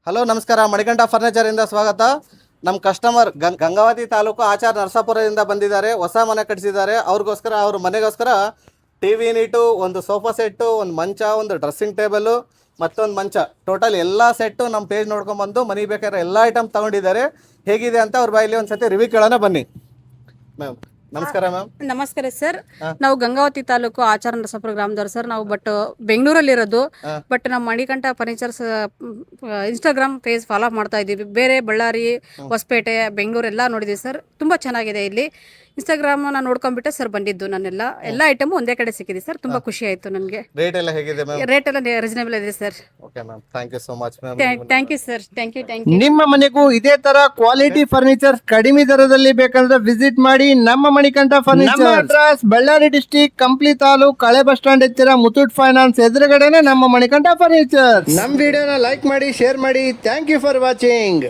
Hello ನಮಸ್ಕಾರ, ಮಣಿಕಂಠ ಫರ್ನಿಚರಿಂದ ಸ್ವಾಗತ. ನಮ್ಮ ಕಸ್ಟಮರ್ ಗಂಗಾವತಿ ತಾಲೂಕು ಆಚಾರ್ ನರಸಾಪುರದಿಂದ ಬಂದಿದ್ದಾರೆ. ಹೊಸ ಮನೆ ಕಟ್ಟಿಸಿದ್ದಾರೆ. ಅವ್ರಿಗೋಸ್ಕರ ಅವ್ರ ಮನೆಗೋಸ್ಕರ ಟಿವಿ ಯೂನಿಟು, ಒಂದು ಸೋಫಾ ಸೆಟ್ಟು, ಒಂದು ಮಂಚ, ಒಂದು ಡ್ರೆಸ್ಸಿಂಗ್ ಟೇಬಲು, ಮತ್ತೊಂದು ಮಂಚ, ಟೋಟಲ್ ಎಲ್ಲ ಸೆಟ್ಟು ನಮ್ಮ ಪೇಜ್ ನೋಡ್ಕೊಂಬಂದು ಮನೆಗೆ ಬೇಕಾದ್ರೆ ಎಲ್ಲ ಐಟಮ್ ತೊಗೊಂಡಿದ್ದಾರೆ. ಹೇಗಿದೆ ಅಂತ ಅವ್ರ ಬಾಯಲ್ಲಿ ಒಂದು ಸತಿ ರಿವ್ಯೂ ಕೇಳೋಣ ಬನ್ನಿ. ಮ್ಯಾಮ್ ನಮಸ್ಕಾರ. ಮ್ಯಾಮ್ ನಮಸ್ಕಾರ ಸರ್. ನಾವು ಗಂಗಾವತಿ ತಾಲೂಕು ಆಚಾರ ನರಸಾಪುರ ಗ್ರಾಮದವ್ರು ಸರ್. ನಾವು ಬಟ್ ಬೆಂಗಳೂರಲ್ಲಿ ಇರೋದು. ಬಟ್ ನಮ್ಮ Manikanta furnitures Instagram page follow ಮಾಡ್ತಾ ಇದ್ದೀವಿ. ಬೇರೆ ಬಳ್ಳಾರಿ, ಹೊಸಪೇಟೆ, ಬೆಂಗಳೂರು ಎಲ್ಲ ನೋಡಿದ್ದೀವಿ ಸರ್. ತುಂಬ ಚೆನ್ನಾಗಿದೆ. ಇಲ್ಲಿ ಇನ್ಸ್ಟಾಗ್ರಾಮ್ನ ನೋಡ್ಕೊಂಡ್ಬಿಟ್ಟೆ ಸರ್ ಬಂದಿದ್ದು. ನಾನೆಲ್ಲ ಐಟಮು ಒಂದೇ ಕಡೆ ಸಿಕ್ಕಿದೆ ಸರ್. ತುಂಬ ಖುಷಿ ಆಯಿತು ನನಗೆ. ರೇಟ್ ಎಲ್ಲ ಹೇಗಿದೆ ಮ್ಯಾಮ್? ರೇಟ್ ಎಲ್ಲ ರೀಸನೇಬಲ್ ಇದೆ sir. Okay ma'am, thank you so much ma'am. Thank you sir. Thank you. ನಿಮ್ಮ ಮನೆಗೂ ಇದೇ ತರ ಕ್ವಾಲಿಟಿ ಫರ್ನಿಚರ್ ಕಡಿಮೆ ದರದಲ್ಲಿ ಬೇಕಂದ್ರೆ ವಿಸಿಟ್ ಮಾಡಿ ನಮ್ಮ Manikanta furniture. Address Ballari district, Kampli taluk, ಹಳೆ ಬಸ್ ಸ್ಟ್ಯಾಂಡ್ ಹತ್ತಿರ ಮುತ್ತೂಟ್ ಫೈನಾನ್ಸ್ ಎದುರುಗಡೆನೆ ನಮ್ಮ ಮಣಿಕಂಠ ಫರ್ನಿಚರ್. ನಮ್ಮ ವಿಡಿಯೋನ ಲೈಕ್ ಮಾಡಿ, ಶೇರ್ ಮಾಡಿ. Thank you for watching.